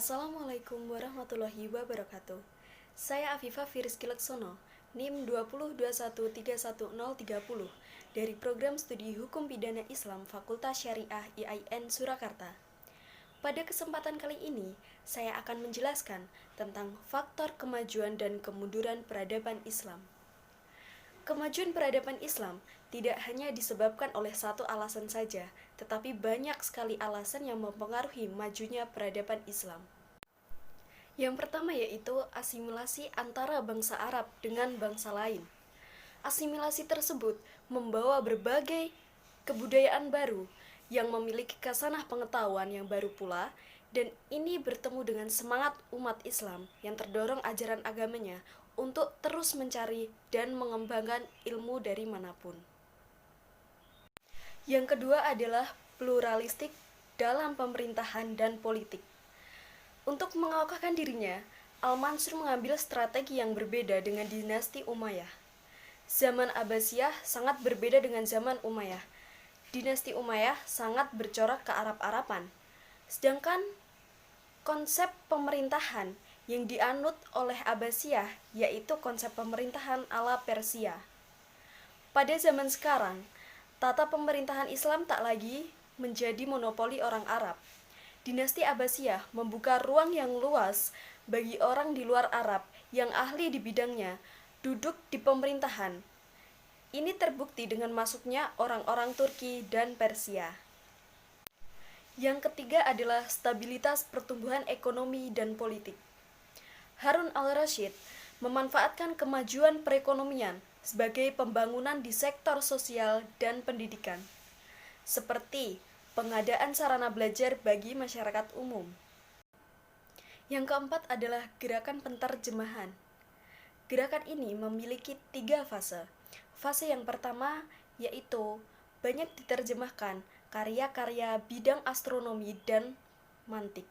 Assalamualaikum warahmatullahi wabarakatuh. Saya Afifah Firiski Laksono, NIM 2021311030 dari Program Studi Hukum Pidana Islam Fakultas Syariah IAIN Surakarta. Pada kesempatan kali ini, saya akan menjelaskan tentang faktor kemajuan dan kemunduran peradaban Islam. Kemajuan peradaban Islam tidak hanya disebabkan oleh satu alasan saja, tetapi banyak sekali alasan yang mempengaruhi majunya peradaban Islam. Yang pertama yaitu asimilasi antara bangsa Arab dengan bangsa lain. Asimilasi tersebut membawa berbagai kebudayaan baru yang memiliki khasanah pengetahuan yang baru pula, dan ini bertemu dengan semangat umat Islam yang terdorong ajaran agamanya untuk terus mencari dan mengembangkan ilmu dari manapun. Yang kedua adalah pluralistik dalam pemerintahan dan politik. Untuk mengokohkan dirinya, Al-Mansur mengambil strategi yang berbeda dengan dinasti Umayyah. Zaman Abbasiyah sangat berbeda dengan zaman Umayyah. Dinasti Umayyah sangat bercorak ke Arab-Araban, sedangkan konsep pemerintahan yang dianut oleh Abbasiyah yaitu konsep pemerintahan ala Persia. Pada zaman sekarang, tata pemerintahan Islam tak lagi menjadi monopoli orang Arab. Dinasti Abbasiyah membuka ruang yang luas bagi orang di luar Arab yang ahli di bidangnya duduk di pemerintahan. Ini terbukti dengan masuknya orang-orang Turki dan Persia. Yang ketiga adalah stabilitas pertumbuhan ekonomi dan politik. Harun al-Rashid memanfaatkan kemajuan perekonomian sebagai pembangunan di sektor sosial dan pendidikan, seperti pengadaan sarana belajar bagi masyarakat umum. Yang keempat adalah gerakan penterjemahan. Gerakan ini memiliki 3 fase. Fase yang pertama yaitu banyak diterjemahkan karya-karya bidang astronomi dan mantik.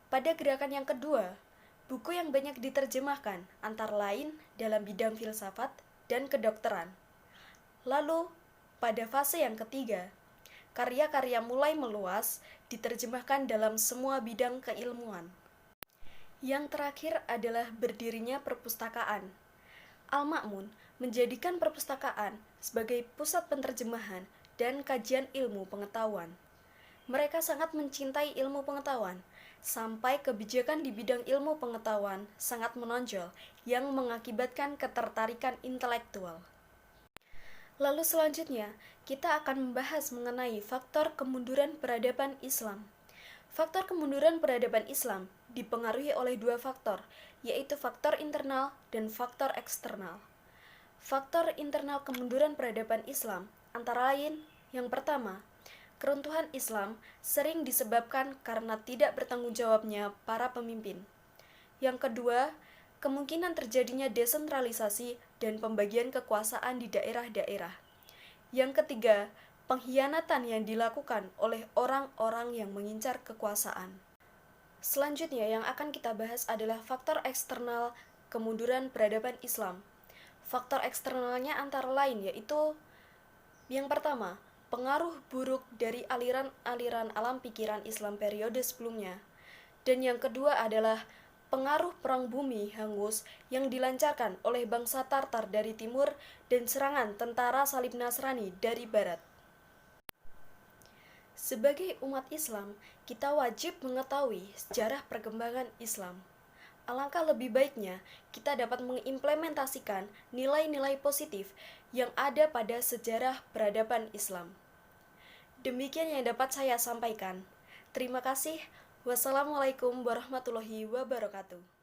Pada gerakan yang kedua, buku yang banyak diterjemahkan antara lain dalam bidang filsafat dan kedokteran. Lalu, pada fase yang ketiga, karya-karya mulai meluas diterjemahkan dalam semua bidang keilmuan. Yang terakhir adalah berdirinya perpustakaan. Al-Ma'mun menjadikan perpustakaan sebagai pusat penterjemahan dan kajian ilmu pengetahuan. Mereka sangat mencintai ilmu pengetahuan, sampai kebijakan di bidang ilmu pengetahuan sangat menonjol yang mengakibatkan ketertarikan intelektual. Lalu selanjutnya, kita akan membahas mengenai faktor kemunduran peradaban Islam. Faktor kemunduran peradaban Islam dipengaruhi oleh 2 faktor, yaitu faktor internal dan faktor eksternal. Faktor internal kemunduran peradaban Islam antara lain, yang pertama, keruntuhan Islam sering disebabkan karena tidak bertanggung jawabnya para pemimpin. Yang kedua, kemungkinan terjadinya desentralisasi dan pembagian kekuasaan di daerah-daerah. Yang ketiga, pengkhianatan yang dilakukan oleh orang-orang yang mengincar kekuasaan. Selanjutnya yang akan kita bahas adalah faktor eksternal kemunduran peradaban Islam. Faktor eksternalnya antara lain yaitu yang pertama, pengaruh buruk dari aliran-aliran alam pikiran Islam periode sebelumnya. Dan yang kedua adalah pengaruh perang bumi hangus yang dilancarkan oleh bangsa Tartar dari timur dan serangan tentara salib Nasrani dari barat. Sebagai umat Islam, kita wajib mengetahui sejarah perkembangan Islam. Alangkah lebih baiknya kita dapat mengimplementasikan nilai-nilai positif yang ada pada sejarah peradaban Islam. Demikian yang dapat saya sampaikan. Terima kasih. Wassalamualaikum warahmatullahi wabarakatuh.